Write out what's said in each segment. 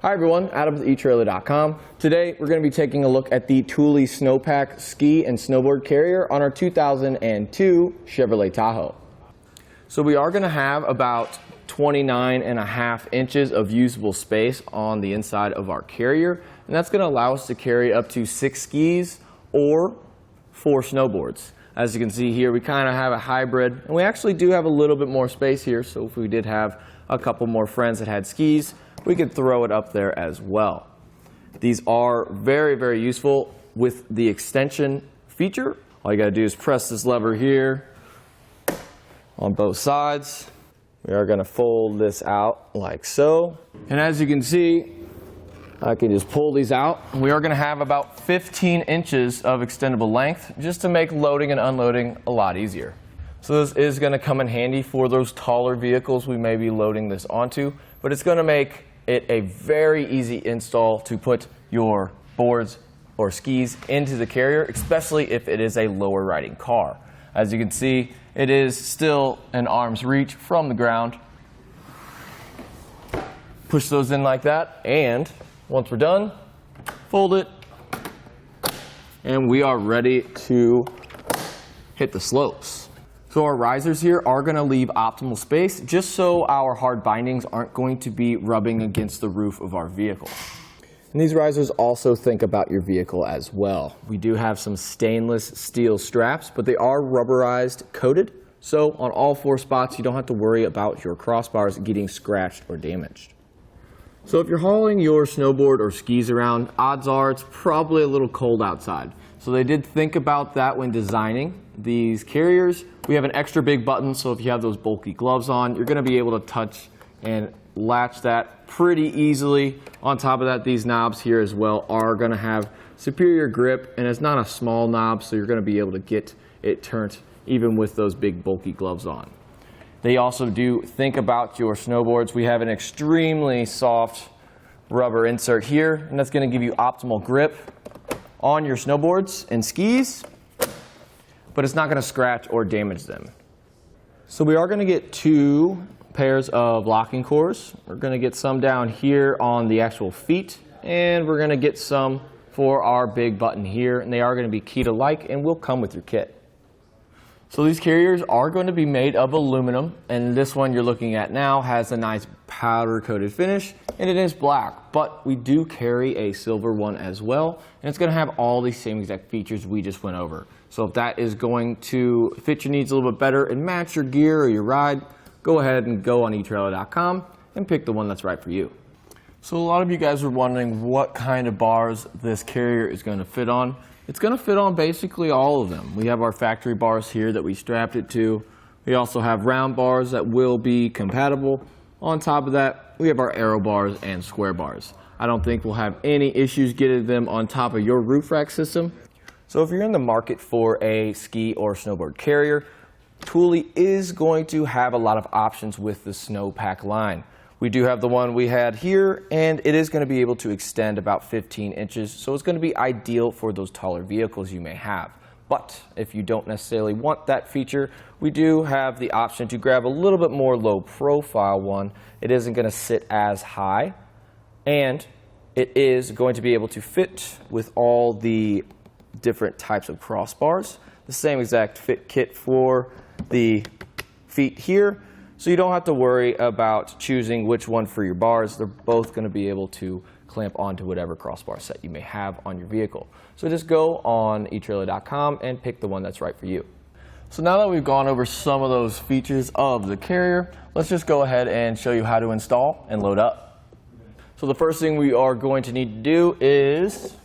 Hi everyone, Adam with eTrailer.com. Today we're going to be taking a look at the Thule SnowPack ski and snowboard carrier on our 2002 Chevrolet Tahoe. So we are going to have about 29.5 inches of usable space on the inside of our carrier, and that's going to allow us to carry up to 6 skis or 4 snowboards. As you can see here, we kind of have a hybrid, and we actually do have a little bit more space here, so if we did have a couple more friends that had skis, we could throw it up there as well. These are very, very useful with the extension feature. All you got to do is press this lever here on both sides. We are going to fold this out like so. And as you can see, I can just pull these out. We are going to have about 15 inches of extendable length just to make loading and unloading a lot easier. So this is going to come in handy for those taller vehicles we may be loading this onto, but it's going to make it a very easy install to put your boards or skis into the carrier, especially if it is a lower riding car. As you can see, it is still an arm's reach from the ground. Push those in like that, and once we're done, fold it, and we are ready to hit the slopes. So our risers here are going to leave optimal space just so our hard bindings aren't going to be rubbing against the roof of our vehicle. And these risers also think about your vehicle as well. We do have some stainless steel straps, but they are rubberized coated. So on all 4 spots, you don't have to worry about your crossbars getting scratched or damaged. So if you're hauling your snowboard or skis around, odds are it's probably a little cold outside. So they did think about that when designing these carriers. We have an extra big button, so if you have those bulky gloves on, you're going to be able to touch and latch that pretty easily. On top of that, these knobs here as well are going to have superior grip, and it's not a small knob, so you're going to be able to get it turned even with those big bulky gloves on. They also do think about your snowboards. We have an extremely soft rubber insert here, and that's going to give you optimal grip on your snowboards and skis, but it's not going to scratch or damage them. So we are going to get 2 pairs of locking cores. We're going to get some down here on the actual feet, and we're going to get some for our big button here, and they are going to be keyed alike and will come with your kit. So these carriers are going to be made of aluminum, and this one you're looking at now has a nice powder coated finish, and it is black, but we do carry a silver one as well, and it's going to have all the same exact features we just went over. So if that is going to fit your needs a little bit better and match your gear or your ride, go ahead and go on eTrailer.com and pick the one that's right for you. So a lot of you guys are wondering what kind of bars this carrier is going to fit on. It's going to fit on basically all of them. We have our factory bars here that we strapped it to. We also have round bars that will be compatible. On top of that, we have our arrow bars and square bars. I don't think we'll have any issues getting them on top of your roof rack system. So if you're in the market for a ski or snowboard carrier, Thule is going to have a lot of options with the SnowPack line. We do have the one we had here, and it is going to be able to extend about 15 inches, so it's going to be ideal for those taller vehicles you may have. But if you don't necessarily want that feature, we do have the option to grab a little bit more low profile one. It isn't going to sit as high, and it is going to be able to fit with all the different types of crossbars. The same exact fit kit for the feet here. So you don't have to worry about choosing which one for your bars. They're both going to be able to clamp onto whatever crossbar set you may have on your vehicle. So just go on eTrailer.com and pick the one that's right for you. So now that we've gone over some of those features of the carrier, let's just go ahead and show you how to install and load up. So the first thing we are going to need to do is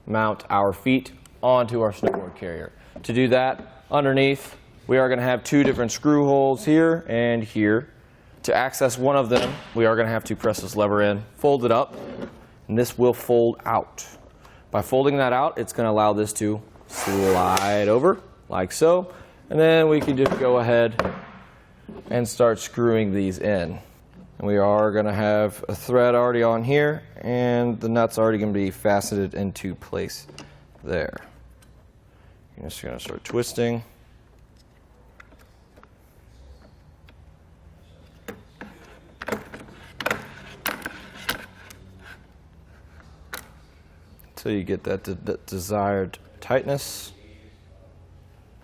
mount our feet onto our snowboard carrier. To do that, underneath, we are going to have 2 different screw holes here and here. To access one of them, we are going to have to press this lever in, fold it up, and this will fold out. By folding that out, it's going to allow this to slide over like so, and then we can just go ahead and start screwing these in. And we are going to have a thread already on here, and the nut's already going to be faceted into place there. You're just going to start twisting. so you get that desired tightness.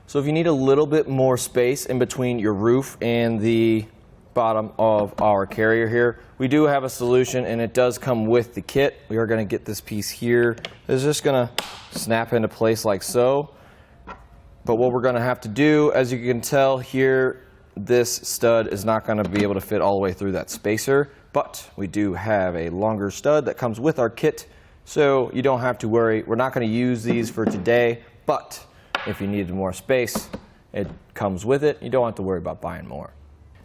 So if you need a little bit more space in between your roof and the bottom of our carrier here, we do have a solution, and it does come with the kit. We are going to get this piece here. It's just going to snap into place like so. But what we're going to have to do, as you can tell here, this stud is not going to be able to fit all the way through that spacer, but we do have a longer stud that comes with our kit, so you don't have to worry. We're not going to use these for today, but if you needed more space, it comes with it. You don't have to worry about buying more.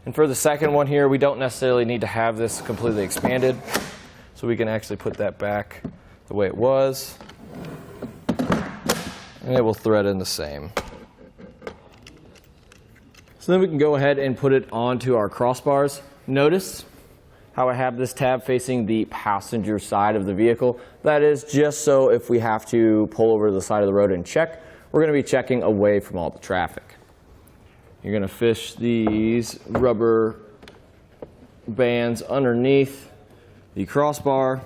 And for the second one here, we don't necessarily need to have this completely expanded, so we can actually put that back the way it was, and it will thread in the same. So then we can go ahead and put it onto our crossbars. Notice how I have this tab facing the passenger side of the vehicle. That is just so if we have to pull over to the side of the road and check, we're going to be checking away from all the traffic. You're going to fish these rubber bands underneath the crossbar.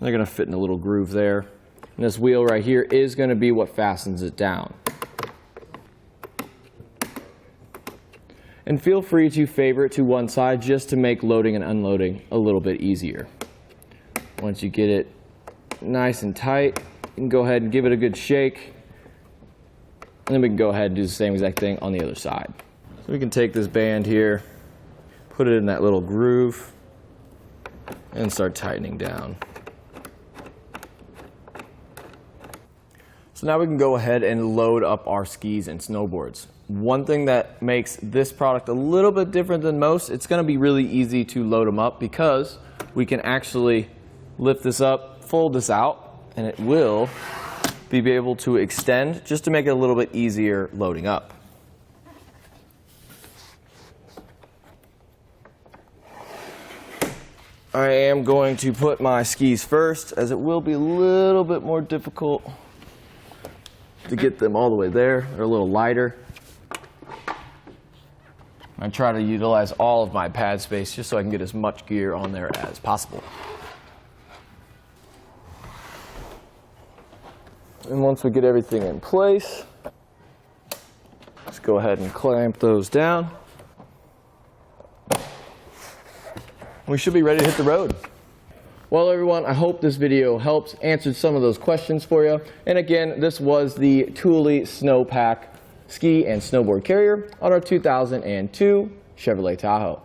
They're going to fit in a little groove there. And this wheel right here is going to be what fastens it down. And feel free to favor it to one side just to make loading and unloading a little bit easier. Once you get it nice and tight, you can go ahead and give it a good shake. And then we can go ahead and do the same exact thing on the other side. So we can take this band here, put it in that little groove, and start tightening down. So now we can go ahead and load up our skis and snowboards. One thing that makes this product a little bit different than most, it's going to be really easy to load them up because we can actually lift this up, fold this out, and it will be able to extend just to make it a little bit easier loading up. I am going to put my skis first, as it will be a little bit more difficult to get them all the way there. They're a little lighter. I try to utilize all of my pad space just so I can get as much gear on there as possible. And once we get everything in place, let's go ahead and clamp those down. We should be ready to hit the road. Well, everyone, I hope this video helps, answered some of those questions for you. And again, this was the Thule SnowPack ski and snowboard carrier on our 2002 Chevrolet Tahoe.